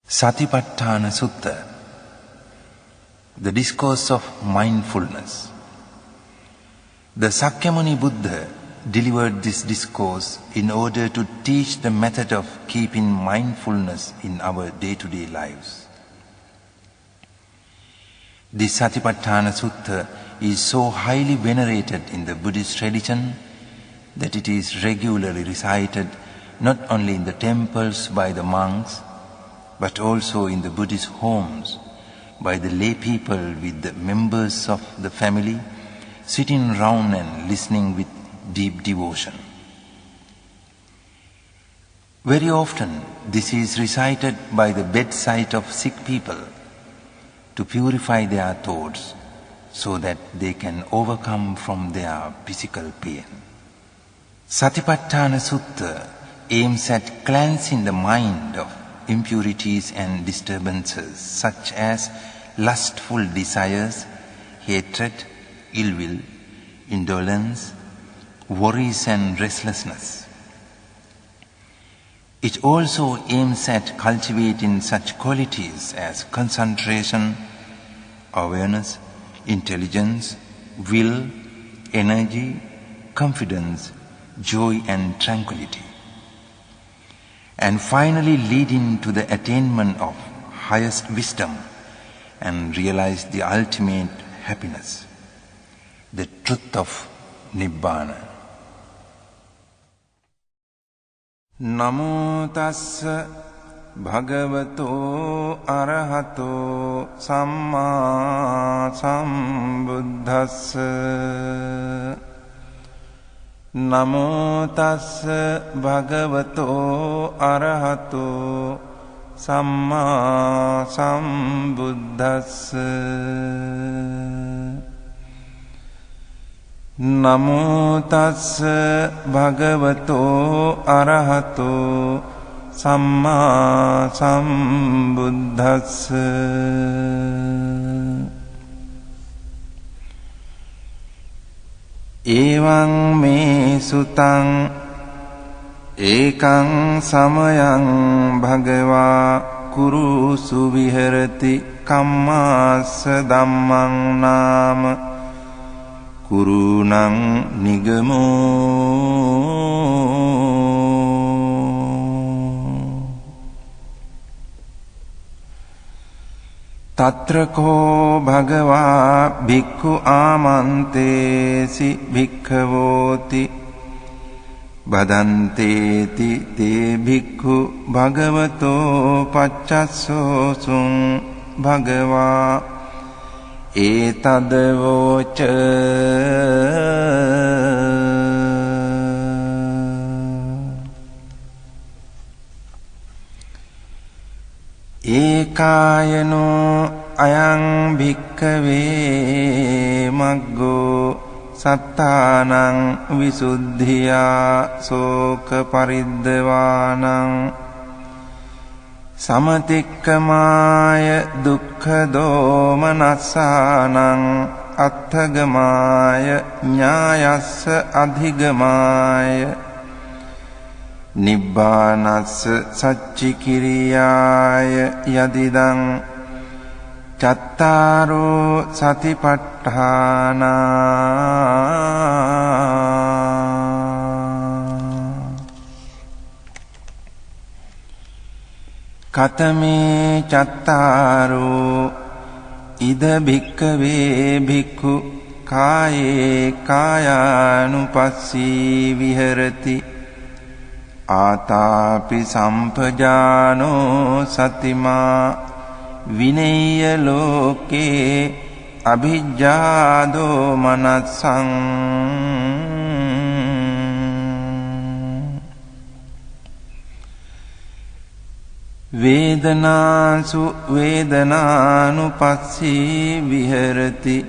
Satipatthana Sutta, the discourse of mindfulness. The Sakyamuni Buddha delivered this discourse in order to teach the method of keeping mindfulness in our day-to-day lives. This Satipatthana Sutta is so highly venerated in the Buddhist tradition that it is regularly recited not only in the temples by the monks, but also in the Buddhist homes by the lay people with the members of the family sitting round and listening with deep devotion. Very often this is recited by the bedside of sick people to purify their thoughts so that they can overcome from their physical pain. Satipatthana Sutta aims at cleansing the mind of impurities and disturbances such as lustful desires, hatred, ill will, indolence, worries and restlessness. It also aims at cultivating such qualities as concentration, awareness, intelligence, will, energy, confidence, joy and tranquility, and finally leading to the attainment of highest wisdom and realize the ultimate happiness, the truth of Nibbana. Namo tassa bhagavato arahato samma sambuddhassa. Namo tassa bhagavato arahato samma sambuddhassa. Namo tassa bhagavato arahato samma sambuddhassa. Evaṃ me sutaṃ ekam samayaṃ bhagavā kurusu viharati kammāssa dhammaṃ nāma kurunaṃ nigamo. Tatra ko bhagavā bhikkhu āmantesi bhikkhavoti badanteti te bhikkhu bhagavato paccassosun bhagavā etadavoca. Ekāyano ayaṃ bhikkave maggo sattānaṃ visuddhiyā soka pariddevānaṃ samatikkamāya dukkha domanasānaṃ atthagamāya ñāyassa adhigamāya Nibbānassa saccikiriyāya yadidaṃ cattāro satipatthānā. Katame cattāro ida bhikkave bhikkhu kāye kāyānupassī viharati Ātāpi sampajāno satimā vineyya loke abhijjādo manassaṃ. Vedanāsu vedanānupassī viharati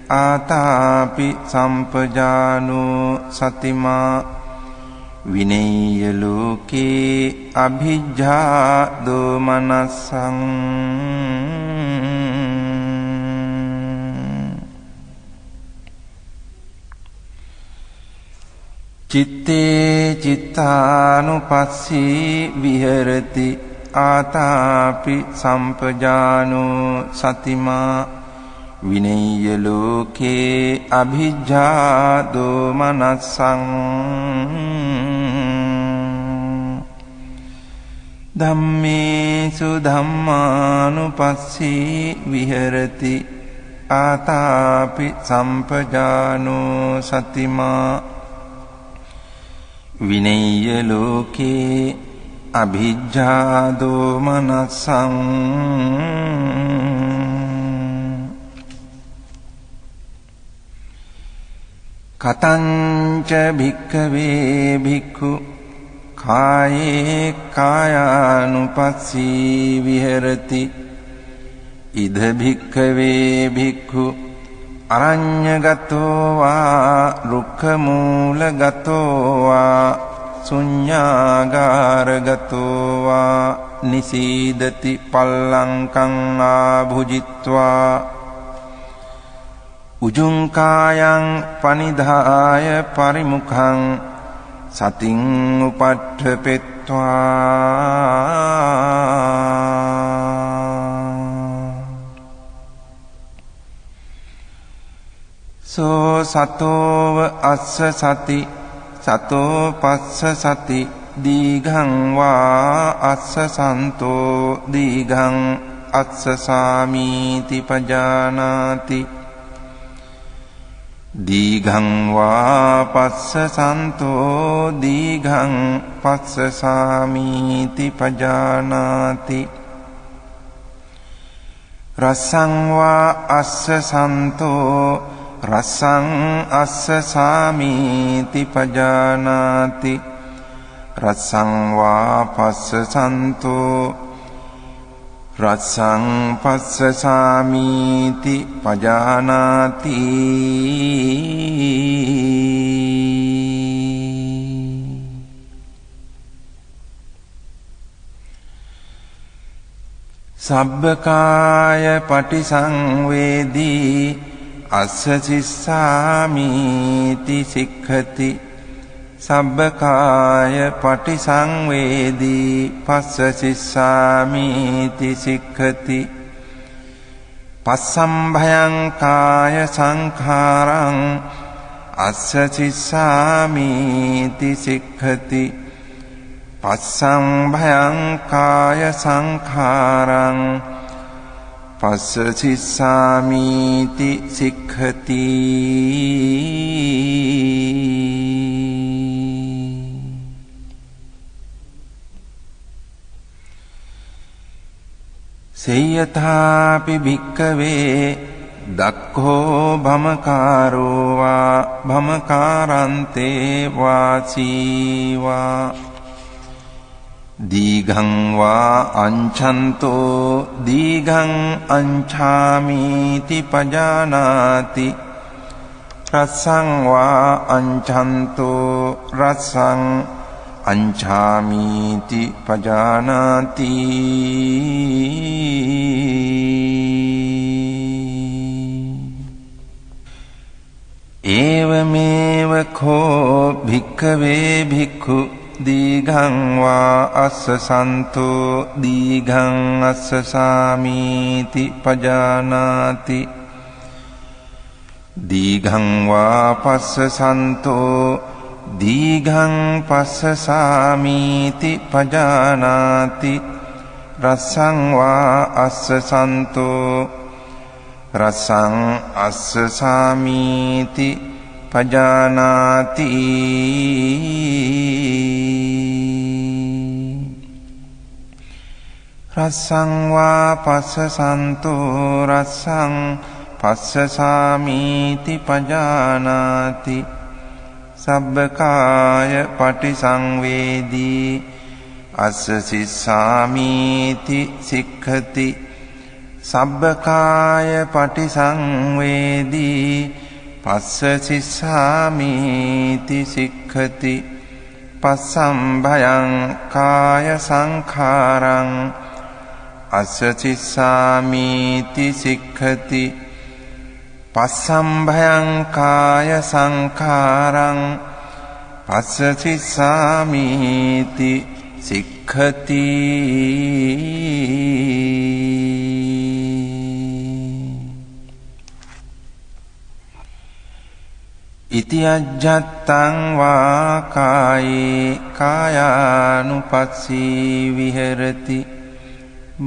Ātāpi sampajāno satimā vineyya loke abhijjādo manassaṃ. Citte cittānupassī viharati आतापि सम्पजानो सतिमा विनेय्य लोके अभिज्ञा दोमनस्सं धम्मेषु धम्मानुपस्सी विहरति आतापि सम्पजानो सतिमा विनेय्य लोके अभिज्ञा दोमनस्सं कथञ्च भिक्खवे भिक्खु काये कायानुपस्सी विहरति इद भिक्खवे भिक्खु अरण्यगतो वा रुक्खमूलगतो वा शून्यागारगतो वा निसीदति पल्लङ्कं आभुजित्वा उजुङ्कायं पनिधाय परिमुखं सतिं उपट्ठपित्वा सो सतोव अस्य सति सतो पस्स सति दीघं वा अस्य सन्तो दीघं अस्य सामीति पजानाति दीघं वा पस्स सन्तो दीघं पस्स सामीति पजानाति रसं वा अस्य सन्तो रसं अस्य सामीति पजानाति रसं वा पस्स सन्तो रसं पस्स सामीति पजानाति सब्बकाय पटिसंवेदी अस्य शिस्सामीति सिक्खति सब्बकाय पटिसंवेदी पस्स शिस्सामीति सिक्खति पस्संभयं काय संखारं अस्य शिस्सामीति सिक्खति पस्संभयं काय संखारं पस्स शिस्सामीति सिक्खति सेयथापि भिक्खवे दक्खो भमकारो वा भमकारन्ते वाची वा दीघं वा अंछन्तो दीघं अंछामीति पजानाति रसं वा अंछन्तो रसं अंछामीति पजानाति एवमेव खो भिक्खवे भिक्खु दीघं वा अस्य सन्तो दीघं अस्य सामीति पजानाति दीघं वा पस्स सन्तो दीघं पस्स सामीति पजानाति रसं वा अस्य सन्तो रसं अस्य सामीति पजानाति रसं वा पस्स सन्तो रसं पस्स सामीति पजानाति सब्बकाय पटिसंवेदी अस्य शिस्सामीति सिक्खति सब्बकाय पटिसंवेदी पस्स शिस्सामीति सिक्खति पस्संभयं काय संखारं अस्य शिस्सामीति सिक्खति पस्संभयं काय संखारं पस्स शिस्सामीति सिक्खति භික්ඛති ඉති අජ්ජත්තං වා කායේ කායානුපස්සී විහෙරති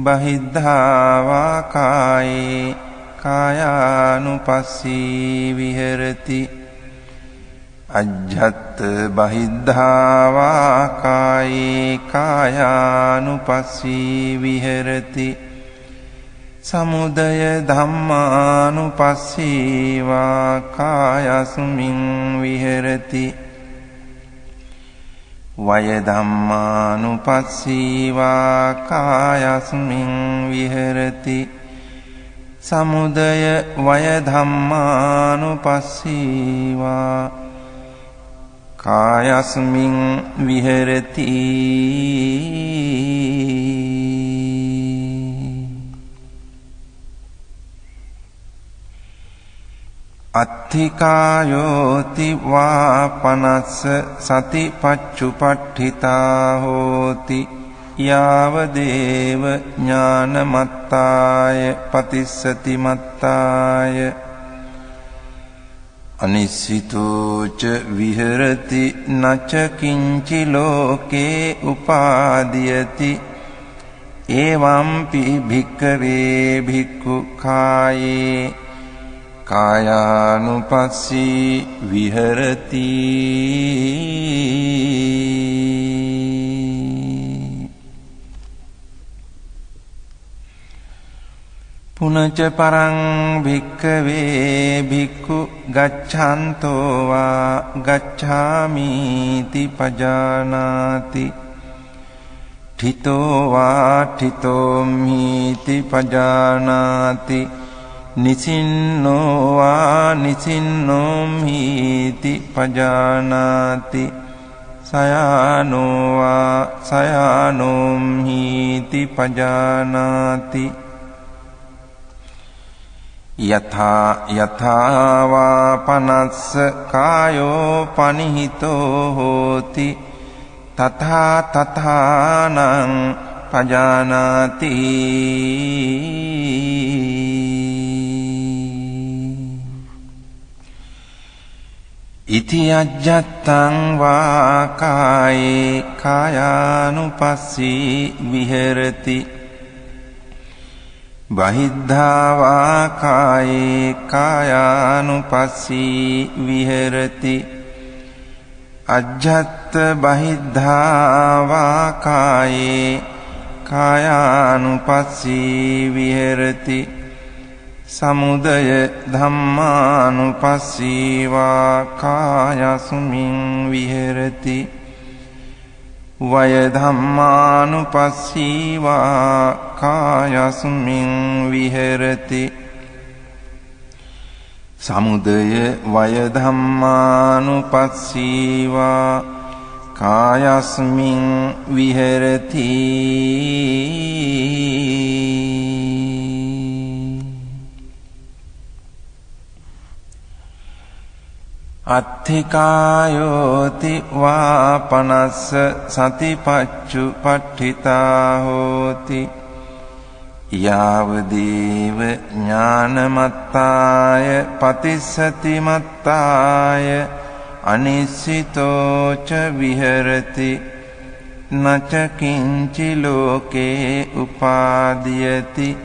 බහිද්ධා වා කායේ කායානුපස්සී විහෙරති අජ්ජත් බහිද්ධා වා කායේ කායානුපස්සී විහෙරති සමුදය ධම්මානුපස්සී වා කායස්මින් විහෙරති වය ධම්මානුපස්සී වා කායස්මින් විහෙරති සමුදය වය ධම්මානුපස්සී වා කායස්මින් විහෙරති අත්ථිකායෝති වා පනස්ස සතිපච්චුපට්ඨිතා හෝති යාව දේව ඥානමත්තාය පතිස්සති මත්තාය අනිස්සිතෝච විහෙරති නච කිංචි ලෝකේ උපාදීයති එවම්පි භික්ඛවේ භික්ඛු කායේ කායානුපස්සී විහෙරති පුනච පරං භික්ඛවේ භික්ඛු ගච්ඡන්තෝ වා ගච්ඡාමිති පජානාති ඨිතෝ වා ඨිතෝමිති පජානාති නිසින්නෝ වා නිසින්නෝමිති පජානාති සයානෝ වා සයානෝමිති පජානාති යථා යථා වා පනස්ස කායෝ පනිහිතෝ හෝති තථා තථානං පජානාති ඉති අජ්ජත්තං වා කායේ කායානුපස්සී විහෙරති බහිද්ධා වා කායේ කායානුපස්සී විහෙරති අජ්ජත් බහිද්ධා වා කායේ කායානුපස්සී විහෙරති සමුදය ධම්මානුපස්සී වා කායස්මින් විහෙරති වය ධම්මානුපස්සී වා කායස්මින් විහෙරති සමුදය වය ධම්මානුපස්සී වා කායස්මින් විහෙරති අත්ථිකායෝති වා පනස්ස සතිපච්චුපට්ඨිතා හෝති යාව දේව ඥානමත්තාය පතිස්සති මත්තාය අනිස්සිතෝච විහෙරති නච කිංචි ලෝකේ උපාදීයති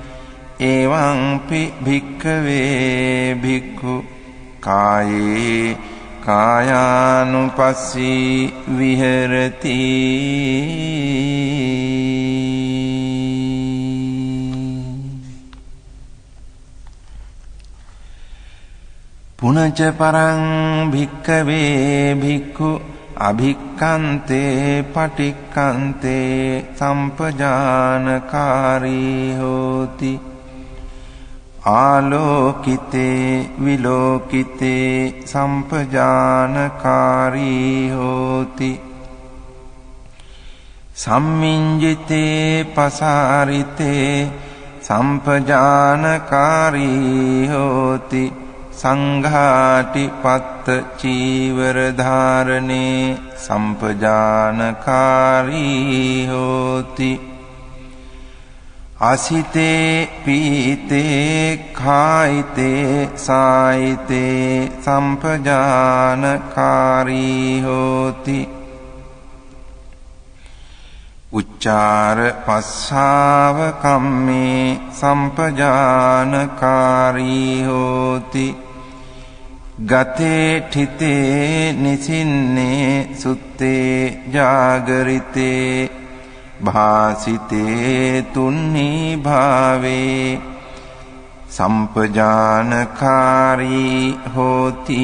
එවංපි භික්ඛවේ භික්ඛු කායේ කායානුපස්සී විහෙරති පුනච පරං භික්ඛවේ භික්ඛු අභික්ඛන්තේ පටික්ඛන්තේ සම්පජානකාරී හෝති ආලෝකිතේ විලෝකිතේ සම්පජානකාරී හෝති සම්මිඤ්ජිතේ පසාරිතේ සම්පජානකාරී හෝති සංඝාටිපත්ත චීවර ධාරණේ සම්පජානකාරී හෝති අසිතේ පීතේ කායිතේ සායිතේ සම්පජානකාරී හෝති උච්චාර පස්සාව කම්මේ සම්පජානකාරී හෝති ගතේ ठिते නිසින්නේ සුත්තේ ජාගරිතේ භාසිතේ තුන්නී භාවේ සම්පජානකාරී හෝති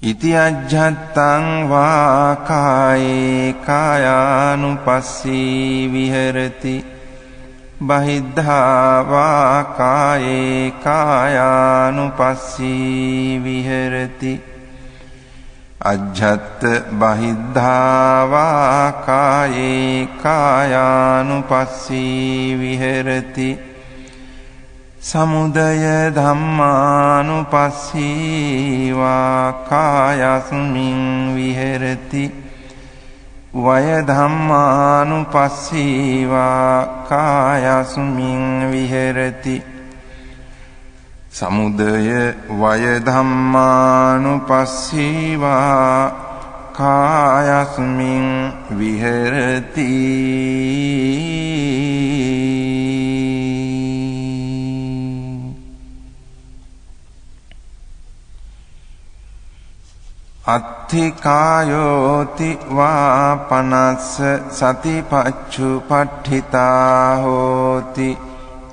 ඉති අජ්ජත්තං වා කායේ කායානුපස්සී විහෙරති බහිද්ධා වා කායේ කායානුපස්සී විහෙරති අජ්ජත් බහිද්ධා වා කායේ කායානුපස්සී විහෙරති සමුදය ධම්මානුපස්සී වා කායස්මින් විහෙරති වය ධම්මානුපස්සී වා කායස්මින් විහෙරති සමුදය වය ධම්මානුපස්සී වා කායස්මින් විහෙරති අත්ථිකායෝති වා පනස්ස සතිපච්චුපට්ඨිතා හෝති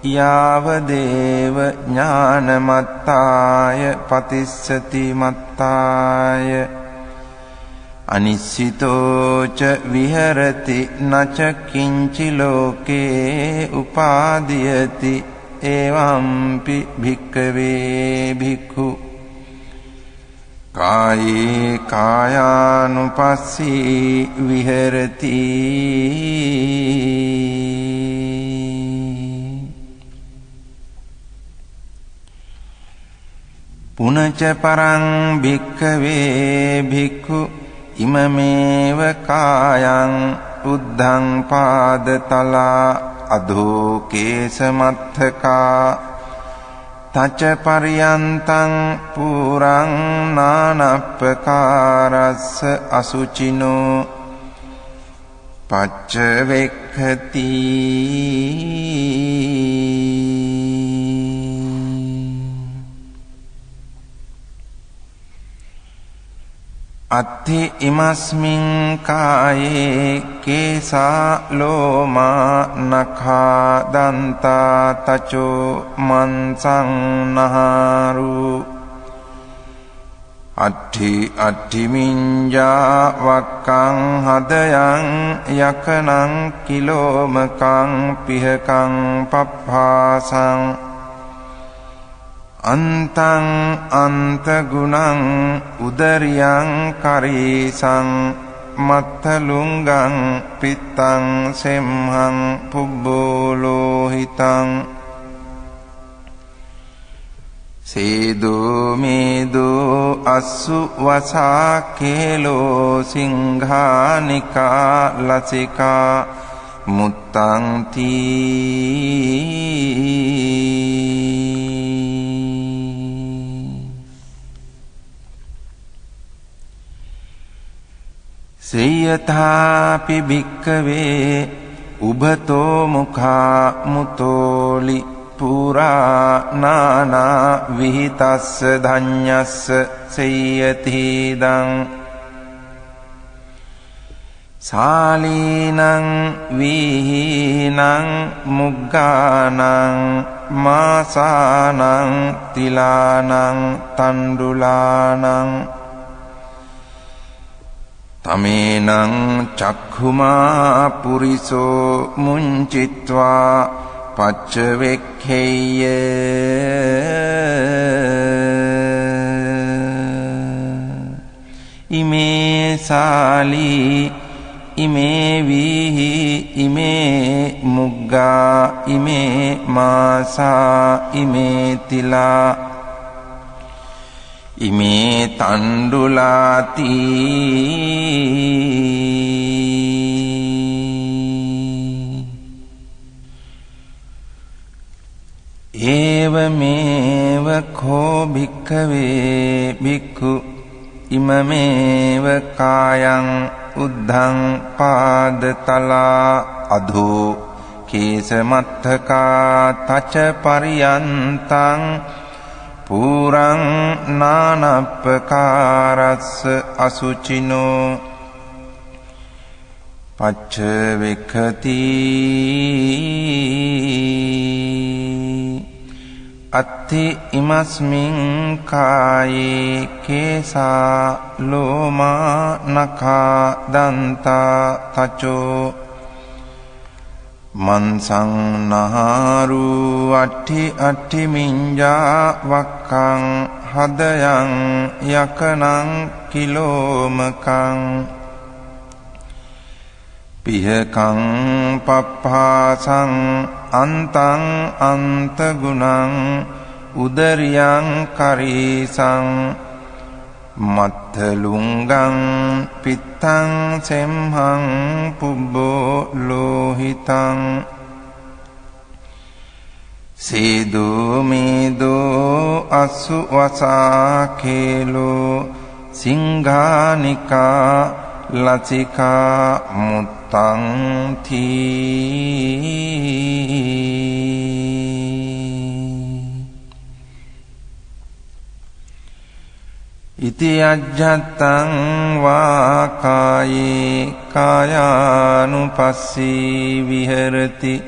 යාව දේව ඥානමත්තාය පතිස්සති මත්තාය අනිස්සිතෝ ච විහෙරති නච කිංචි ලෝකේ උපාදීයති එවම්පි භික්ඛවේ භික්ඛු කායේ කායානුපස්සී විහෙරති පුනච පරං භික්ඛවේ භික්ඛු ඉමමේව කායං උද්ධං පාදතලා අධෝ කේසමත්තකා තච පරියන්තං පුරං නානප්පකාරස්ස අසුචිනෝ පච්චවෙක්ඛති අත්ථි ඉමස්මින් කායේ කේසා ලෝමා නඛා දන්තා තචෝ මන්සං නහාරු අට්ඨි මිඤ්ඤා වක්කං හදයන් යකනං කිලෝමකං පිහකං පප්පාසං අන්තං අන්තගුණං උදරියං කරීසං මත්තලුංගං පිත්තං සෙම්හං පුබ්බෝලෝහිතං සේදෝ මේදෝ අස්සු වසා කේලෝ සිංහානිකා ලසිකා මුත්තං තී සේයථාපි භික්ඛවේ උභතෝ මුඛා මුතෝලි පුරා නානා විහිතස්ස ධඤ්ඤස්ස සේයතිදං සාලීනං විහීනං මුග්ගානං මාසානං තිලානං තණ්ඩුලානං තමේනං චක්ඛුමා පුරිසෝ මුංචිත්වා පච්චවෙක්ඛේය ඉමේ සාලී ඉමේ වීහි ඉමේ මුග්ගා ඉමේ මාසා ඉමේ තිලා ඉමේ තණ්ඩුලාති ඒවමේව කෝ භික්ඛවේ භික්ඛු ඉමමේව කායං උද්ධං පාදතලා අධෝ කේසමත්තකා තච පරියන්තං පුරං නානප්පකාරස්ස අසුචිනෝ පච්ච වික්ඛති අත්ථි ඉමස්මින් කායේ කේසා ලෝමා නඛා දන්තා තචෝ මන්සං නහාරු අට්ඨි අට්ඨි මිඤ්ඤා වක්ඛං හදයන් යකනං කිලෝමකං පිහකං පප්පාසං අන්තං අන්තගුණං උදරියං කරීසං මත්තලුංගං පිත්තං සෙම්හං පුබ්බෝ ලෝහිතං සීදෝ මේදෝ අසු වසාකේලෝ සිංහානිකා ලසිකා මුත්තං තී ඉති අජ්ජත්තං වා කායේ කායානුපස්සී විහෙරති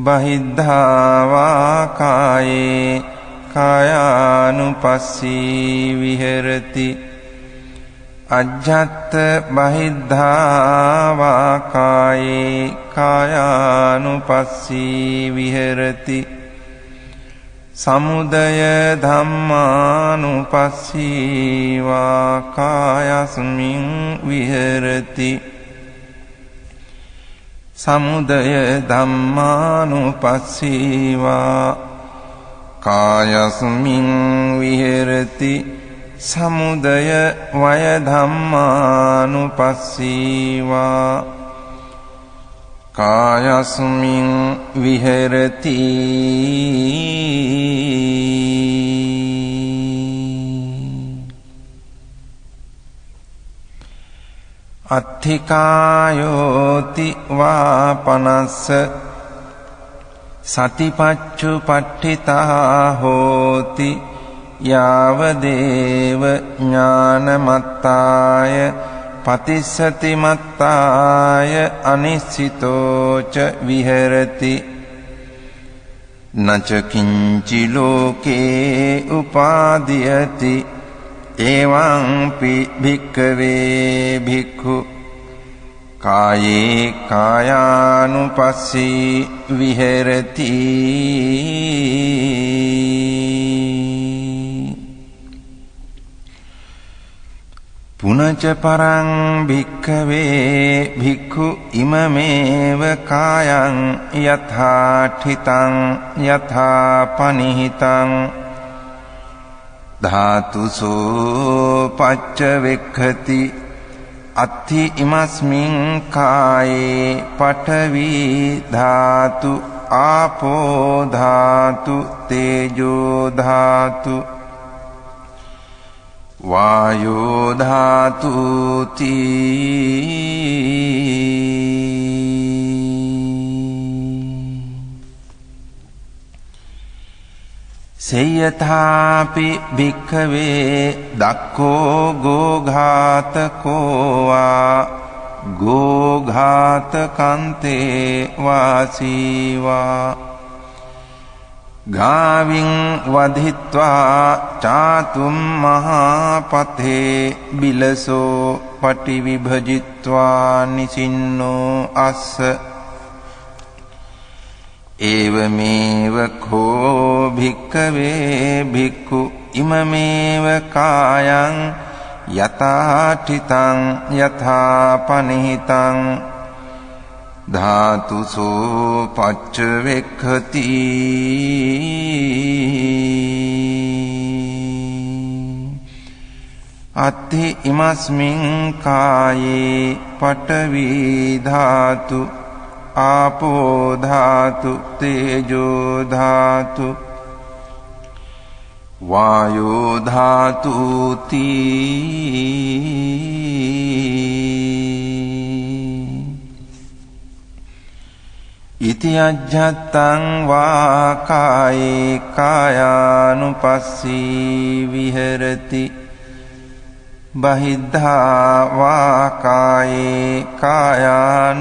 බහිද්ධා වා කායේ කායානුපස්සී විහෙරති අජ්ජත් බහිද්ධා වා කායේ කායානුපස්සී විහෙරති සමුදය ධම්මානුපස්සී වා කායස්මින් විහෙරති සමුදය ධම්මානුපස්සී වා කායස්මින් විහෙරති සමුදය වය ධම්මානුපස්සී වා කායස්මින් විහෙරති අත්ථිකායෝති වාපනස්ස සතිපච්චුපට්ඨිතා හෝති යාවදේව ඥානමත්තාය පතිස්සති මත්තාය අනිස්සිතෝච විහෙරති නච කිංචි ලෝකේ උපාදීයති එවං පි භික්ඛවේ භික්ඛු කායේ කායානුපස්සී විහෙරති පුනච පරං භික්ඛවේ භික්ඛු ඉමමේව කායං යථාඨිතං යථාපනිහිතං ධාතුසෝ පච්ච වෙක්ඛති අත්ථි ඉමස්මින් කායේ පඨවි ධාතු ආපෝ ධාතු තේජෝ ධාතු වායෝ ධාතුති සේයථාපි භික්ඛවේ දක්ඛෝ ගෝඝාතකෝ වා ගෝඝාතකන්තේ වාසීවා ගාවින් වධිත්වා චාතුම් මහාපතේ බිලසෝ පටිවිභජිත්වා නිසින්නෝ අස්ස ඒවමේව කෝ භික්ඛවේ භික්ඛු ඉමමේව කායං යථාඨිතං යථාපනිහිතං ධාතුසෝ පච්චවෙක්ඛති අත්ථි ඉමස්මින් කායේ පඨවි ධාතු ආපෝ ධාතු තේජෝ ධාතු වායෝ ධාතු ඉති අජ්ජත්තං වා කායේ කායානුපස්සී විහෙරති බහිද්ධා වා කායේ කායානුපස්සී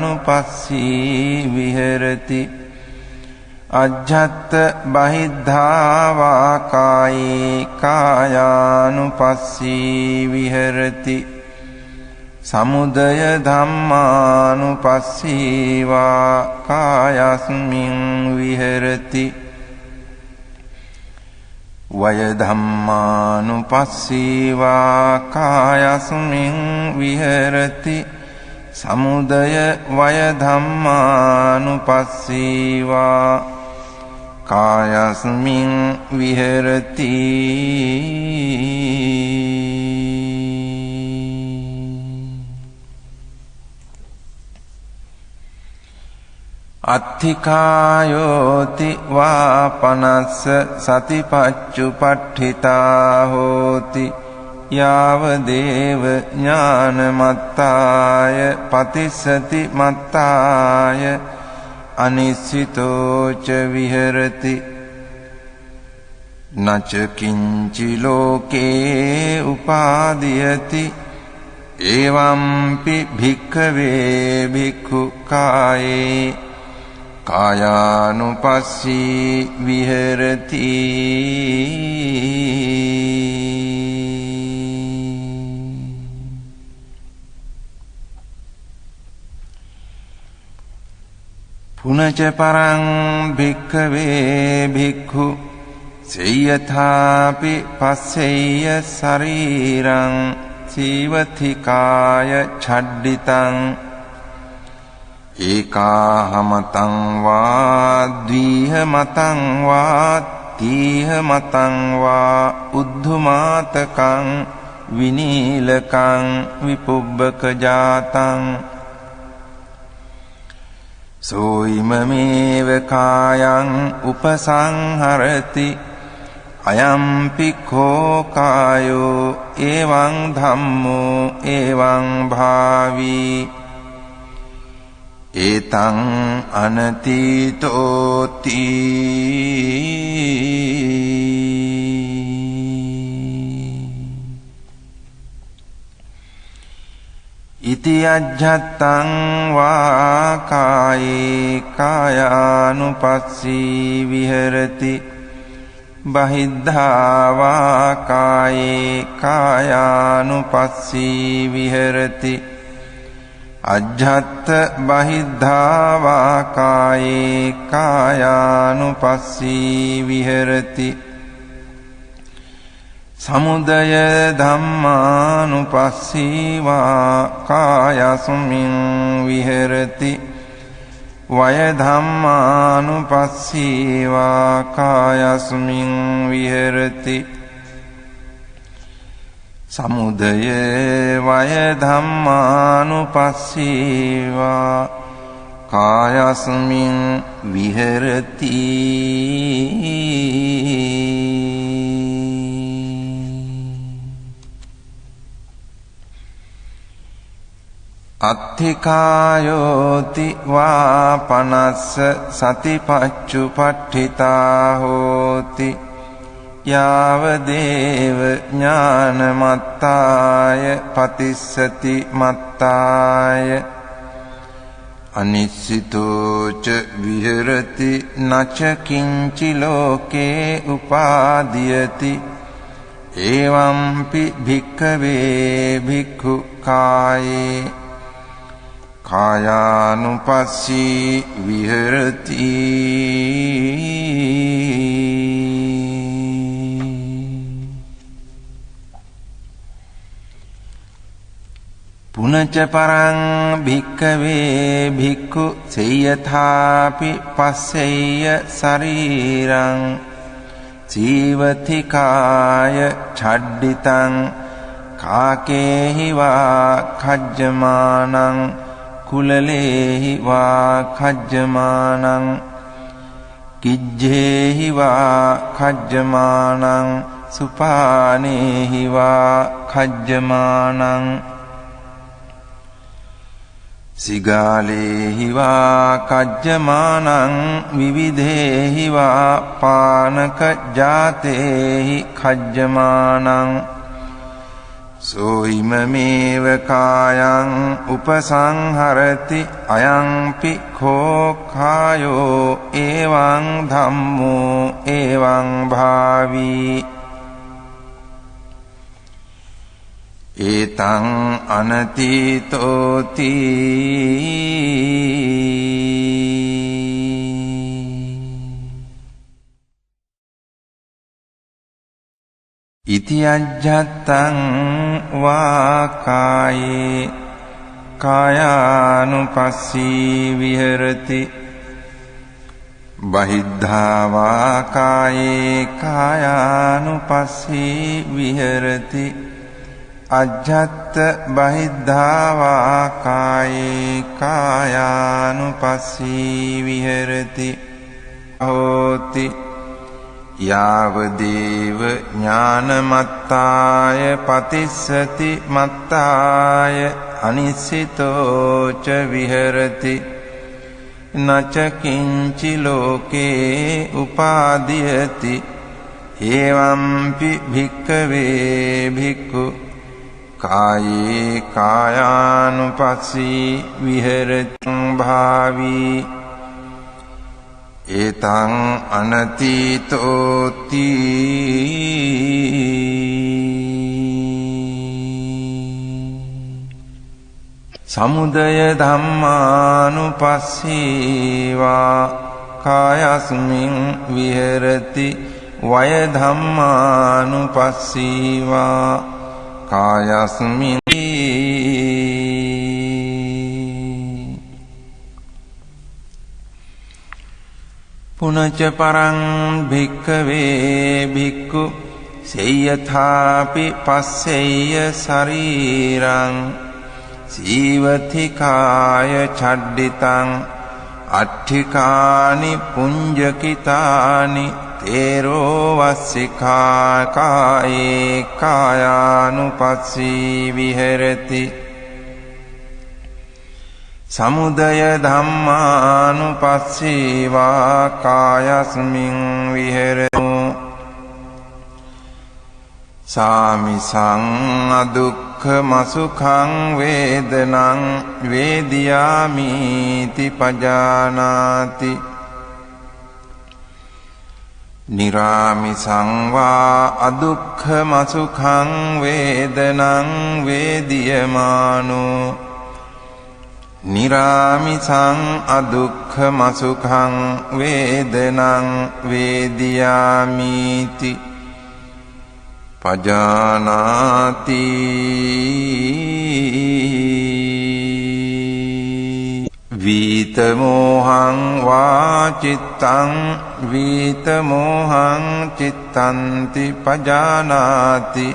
විහෙරති අජ්ජත් බහිද්ධා වා කායේ කායානුපස්සී විහෙරති සමුදය ධම්මානුපස්සී වා කායස්මින් විහෙරති වය ධම්මානුපස්සී වා කායස්මින් විහෙරති සමුදය වය ධම්මානුපස්සී වා කායස්මින් විහෙරති අත්ථිකායෝති වා පනස්ස සතිපච්චුපට්ඨිතා හෝති යාව දේව ඥානමත්තාය පතිස්සති මත්තාය අනිස්සිතෝ ච විහෙරති නච කිංචි ලෝකේ උපාදීයති එවම්පි භික්ඛවේ භික්ඛු කායේ කායානුපස්සී විහෙරති පුනච පරං භික්ඛවේ භික්ඛු සේයථාපි පස්සෙය්‍ය ශරීරං සීවතිකාය ඡඩ්ඩිතං ඒකාහමතං වා ද්විහමතං වා තීහමතං වා උද්ධමාතකං විනීලකං විපුබ්බක ජාතං සෝයිමමේව කායං උපසංහරති අයම්පි කෝ කායෝ එවං ධම්මෝ එවං භාවී ඒතං අනතීතෝති ඉති අජ්ජත්තං වා කායේ කායානුපස්සී විහෙරති බහිද්ධා වා කායේ කායානුපස්සී විහෙරති අජ්ජත් බහිද්ධා වා කායේ කායානුපස්සී විහෙරති සමුදය ධම්මානුපස්සී වා කායස්මින් විහෙරති වය ධම්මානුපස්සී වා කායස්මින් විහෙරති සමුදය වය ධම්මානුපස්සී වා කායස්මින් විහෙරති අත්ථිකායෝති වා පනස්ස සතිපච්චුපට්ඨිතා හෝති යාව දේව ඥානමත්තාය පතිස්සති මත්තාය අනිස්සිතෝ ච විහෙරති නච කිංචි ලෝකේ උපාදීයති එවම්පි භික්ඛවේ භික්ඛු කායේ කායානුපස්සී විහෙරති පුනච පරං භික්ඛවේ භික්ඛු සේයථාපි පස්සෙය්‍ය ශරීරං ජීවතිකාය ඡඩ්ඩිතං කාකේහි වා කජ්ජමානං කුලලේහි වා කජ්ජමානං කිජ්ජේහි වා කජ්ජමානං සුපානේහි වා කජ්ජමානං සිගාලේහි වා කජ්ජමානං විවිධේහි වා පානක ජාතේහි කජ්ජමානං සෝයිමමේව කායං උපසංහරති අයංපි කෝ කායෝ එවං ධම්මෝ එවං භාවී ඒතං අනතීතෝති ඉති අජ්ජත්තං වා කායේ කායානුපස්සී විහෙරති බහිද්ධා වා කායේ කායානුපස්සී විහෙරති අජ්ජත්ත බහිද්ධා වා කායේ කායානුපස්සී විහෙරති හෝති යාවදේව ඥානමත්තාය පතිස්සති මත්තාය අනිසිතෝ ච විහෙරති නච කිංචි ලෝකේ උපාදීයති එවම්පි භික්ඛවේ භික්ඛු කායේ කායානුපස්සී විහෙරති භාවී ඒතං අනතීතෝති සමුදය ධම්මානුපස්සීවා කායස්මින් විහෙරති වය ධම්මානුපස්සීවා කායස්මින් පුනච පරං භික්ඛවේ භික්ඛු සේයථාපි පස්සෙය්‍ය ශරීරං ජීවතිකාය ඡඩ්ඩිතං අට්ඨිකානි පුඤ්ජකිතානි තේරෝ වස්සිකා කායේ කායානුපස්සී විහෙරති සමුදය ධම්මානුපස්සීවා කායස්මින් විහෙරතු සාමිසං අදුක්ඛම සුඛං වේදනං වේදියාමිති පජානාති නිරාමිසං වා අදුක්ඛම සුඛං වේදනං වේදියමානෝ නිරාමිසං අදුක්ඛම සුඛං වේදනං වේදියාමිති පජානාති වීතමෝහං වාචිත්තං වීතමෝහං චිත්තන්ති පජානාති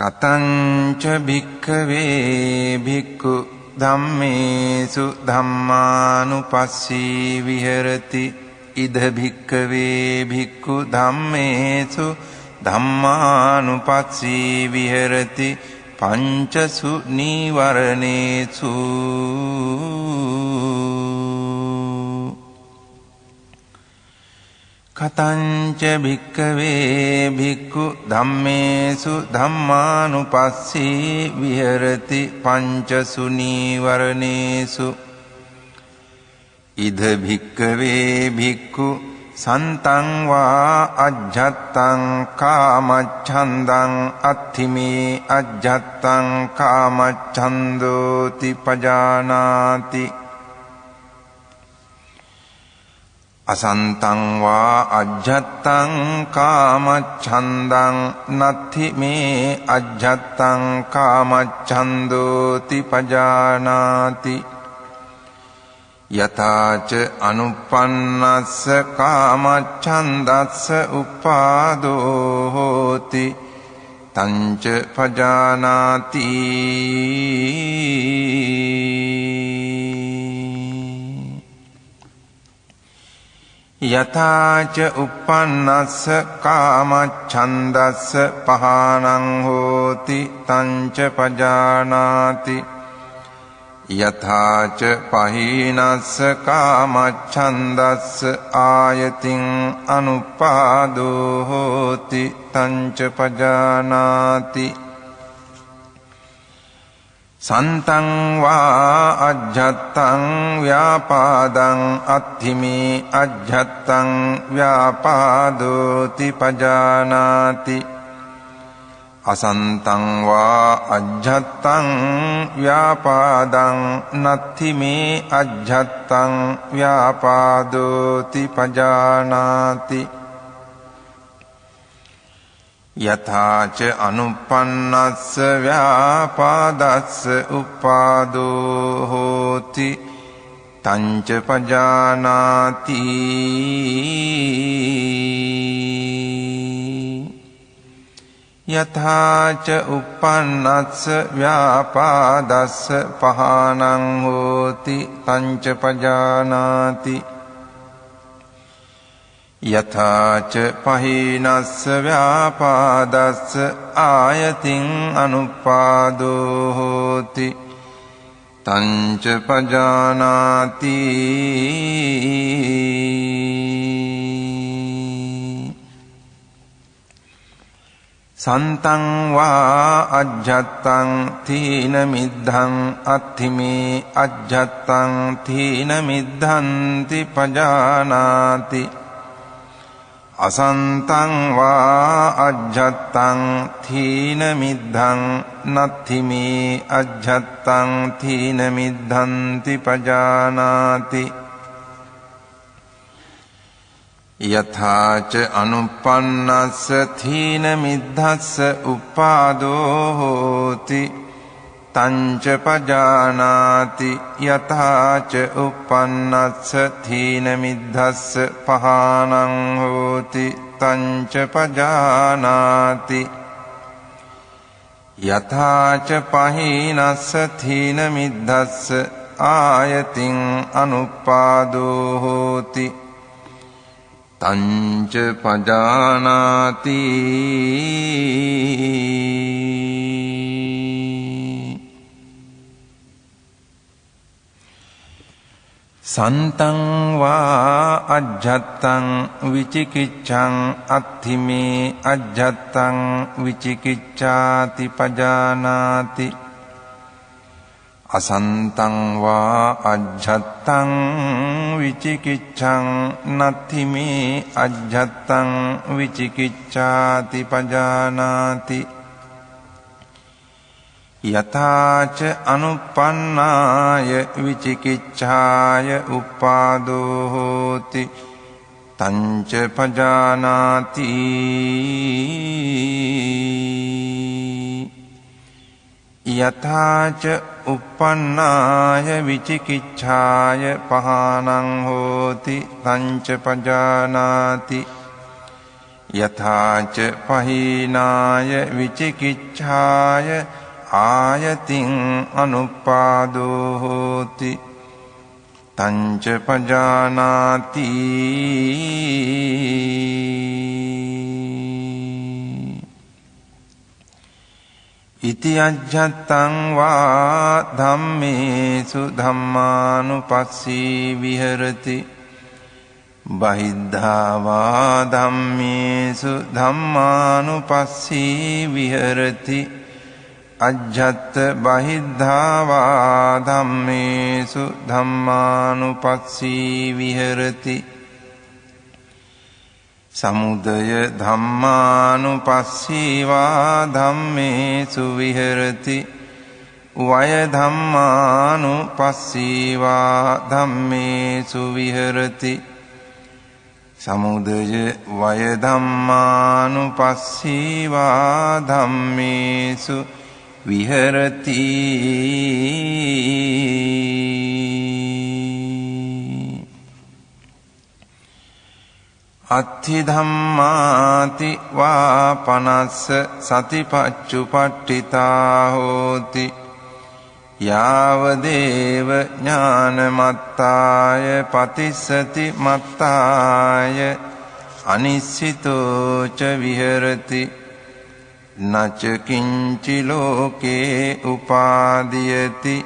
කතංච භික්ඛවේ භික්ඛු ධම්මේසු ධම්මානුපස්සී විහෙරති ඉද භික්ඛවේ භික්ඛු ධම්මේසු ධම්මානුපස්සී විහෙරති පංචසු නීවරණේසු කතංච භික්ඛවේ භික්ඛු ධම්මේසු ධම්මානුපස්සී විහෙරති පංචසු නීවරණේසු ඉද භික්ඛවේ භික්ඛු සන්තං වා අජ්ජත්තං කාමච්ඡන්දං අත්ථිමේ අජ්ජත්තං කාමච්ඡන්දෝති පජානාති අසන්තං වා අජ්ජත්තං කාමච්ඡන්දං නත්ථිමේ අජ්ජත්තං කාමච්ඡන්දෝති පජානාති යතාච අනුප්පන්නස්ස කාමච්ඡන්දස්ස උපාදෝ හෝති තංච පජානාති යතාච උප්පන්නස්ස කාමච්ඡන්දස්ස පහානං හෝති තංච පජානාති යථාච පහීනස්ස කාමච්ඡන්දස්ස ආයතින් අනුපාදෝ හෝති තංච පජානාති සන්තං වා අජ්ජත්තං ව්‍යාපාදං අත්ථිමේ අජ්ජත්තං ව්‍යාපාදෝති පජානාති අසන්තං වා අජ්ජත්තං ව්‍යාපාදං නත්ථිමේ අජ්ජත්තං ව්‍යාපාදෝති පජානාති යථාච අනුප්පන්නස්ස ව්‍යාපාදස්ස උපාදෝ හෝති තංච පජානාති යථාච උප්පන්නස්ස ව්‍යාපාදස්ස පහානං හෝති තංච පජානාති යථාච පහීනස්ස ව්‍යාපාදස්ස ආයතින් අනුපාදෝ හෝති තංච පජානාති සන්තං වා අජ්ජත්තං තීන මිද්ධං අත්ථිමේ අජ්ජත්තං තීන මිද්ධන්ති පජානාති අසන්තං වා අජ්ජත්තං තීන මිද්ධං නත්ථිමේ අජ්ජත්තං තීන මිද්ධන්ති පජානාති යථාච අනුප්පන්නස්ස තීන මිද්ධස්ස උපාදෝ හෝති තංච පජානාති යථාච උප්පන්නස්ස තීන මිද්ධස්ස පහානං හෝති තංච පජානාති යථාච පහීනස්ස තීන මිද්ධස්ස ආයතින් අනුපාදෝ හෝති තංච පජානාති සන්තං වා අජ්ජත්තං විචිකිච්ඡං අත්ථිමේ අජ්ජත්තං විචිකිච්ඡාති පජානාති අසන්තං වා අජ්ජත්තං විචිකිච්ඡං නත්ථිමේ අජ්ජත්තං විචිකිච්ඡාති පජානාති යථාච අනුප්පන්නාය විචිකිච්ඡාය උපාදෝ හෝති තංච පජානාති යථාච උප්පන්නාය විචිකිච්ඡාය පහානං හෝති තංච පජානාති යථාච පහීනාය විචිකිච්ඡාය ආයතින් අනුපාදෝ හෝති තංච පජානාති ඉති අජ්ජත්තං වා ධම්මේසු ධම්මානුපස්සී විහෙරති බහිද්ධා වා ධම්මේසු ධම්මානුපස්සී විහෙරති අජ්ජත් බහිද්ධා වා ධම්මේසු ධම්මානුපස්සී විහෙරති සමුදය ධම්මානුපස්සී වා ධම්මේසු විහෙරති වය ධම්මානුපස්සී වා ධම්මේසු විහෙරති සමුදය වය ධම්මානුපස්සී වා ධම්මේසු විහෙරති අත්ථි ධම්මාති වා පනස්ස සතිපච්චුපට්ඨිතා හෝති යාව දේව ඥානමත්තාය පතිස්සති මත්තාය අනිස්සිතෝ ච විහෙරති නච කිංචි ලෝකේ උපාදීයති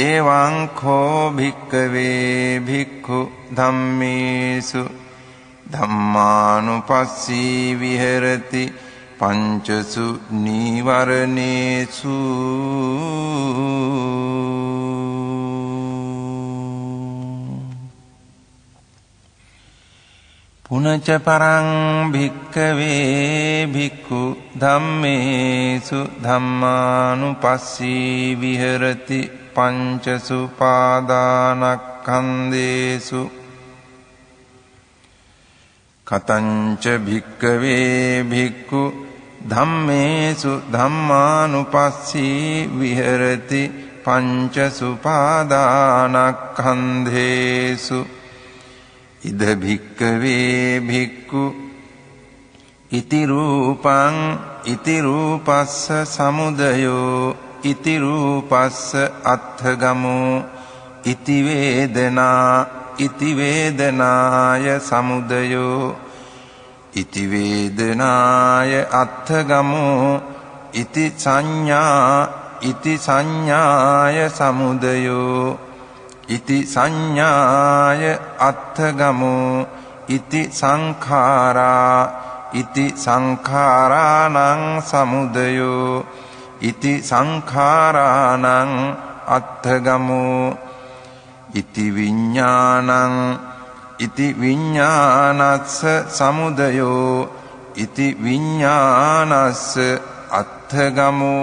එවං කෝ භික්ඛවේ භික්ඛු ධම්මේසු ධම්මානුපස්සී විහෙරති පංචසු නීවරණේසු පුනච පරං භික්ඛවේ භික්ඛු ධම්මේසු ධම්මානුපස්සී විහෙරති පංචසු පාදානක්ඛන්දේසු කතංච භික්ඛවේ භික්ඛු ධම්මේසු ධම්මානුපස්සී විහෙරති පංචසු පාදානක්ඛන්දේසු ඉද භික්ඛවේ භික්ඛු ඉති රූපං ඉති රූපස්ස සමුදයෝ ඉති රූපස්ස අත්ථගමෝ ඉති වේදනා ඉති වේදනාය සමුදයෝ ඉති වේදනාය අත්ථගමෝ ඉති සංඥාය සමුදයෝ ඉති සංඥාය අත්ථගමෝ ඉති සංඛාරාණං සමුදයෝ ඉති සංඛාරාණං අත්ථගමෝ ඉති විඤ්ඤාණස්ස සමුදයෝ ඉති විඤ්ඤාණස්ස අත්ථගමෝ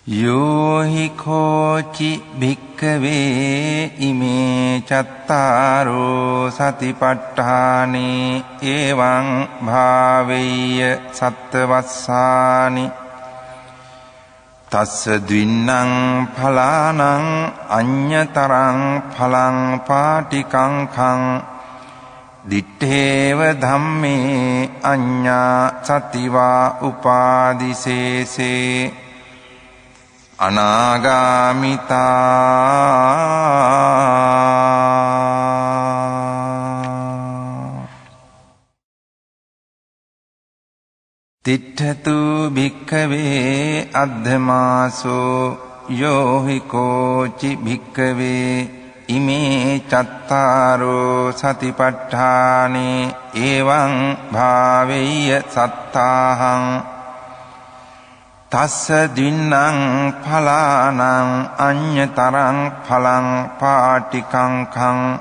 යෝ හි කෝචි භික්ඛවේ ඉමේ චත්තාරෝ සතිපට්ඨානේ එවං භාවෙය්‍ය සත්තවස්සානි තස්ස ද්වින්නං ඵලානං අඤ්ඤතරං ඵලං පාටිකංඛං දිත්තේව ධම්මේ අඤ්ඤා සතිවා උපාදිසේසේ අනාගාමිතා තිට්ඨතු භික්ඛවේ අද්ධමාසෝ යෝහි කෝචි භික්ඛවේ ඉමේ චත්තාරෝ සතිපට්ඨානේ එවං භාවෙය්‍ය සත්තාහං තස්ස දින්නං ඵලානං අඤ්ඤතරං ඵලං පාටිකංඛං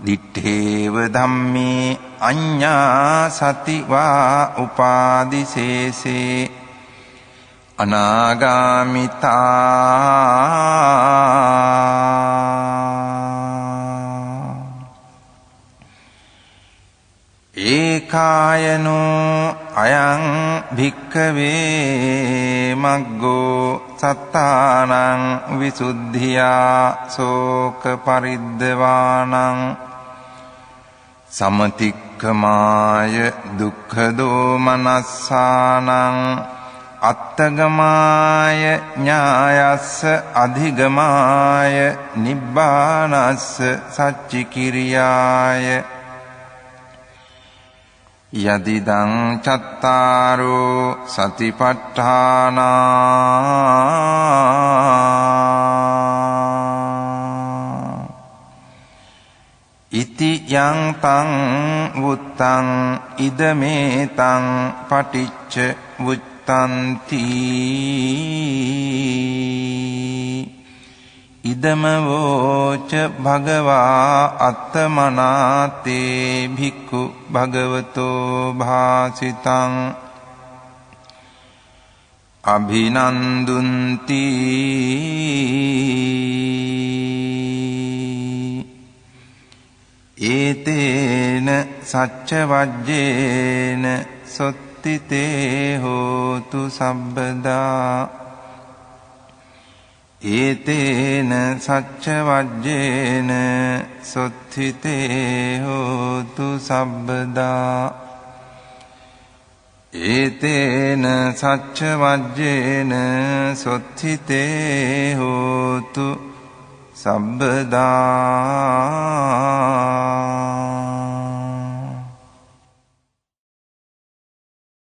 දිත්තේව ධම්මේ අඤ්ඤා සතිවා උපාදිසේසේ අනාගාමිතා ඒකායනෝ අයං භික්ඛවේ මග්ගෝ සත්තානං විසුද්ධියා සෝක පරිද්දවානං සමතික්ඛමාය දුක්ඛ දෝමනස්සානං අත්තගමාය ඥායස්ස අධිගමාය නිබ්බානස්ස සච්චිකිරියාය යදිදං චත්තාරෝ සතිපට්ඨානා ඉති යං තං වුත්තං ඉදමේතං පටිච්ච වුත්තන්ති ඉදම වෝච භගවා අත්තමනාතේ භික්ඛු භගවතෝ භාසිතං අභිනන්දුන්ති ඒතේන සච්ච වජ්ජේන සොත්තිතේ හෝතු සබ්බදා ඒතේන සච්ච වජ්ජේන සොත්තිතේ හෝතු සබ්බදා ඒතේන සච්ච වජ්ජේන සොත්තිතේ හෝතු සබ්බදා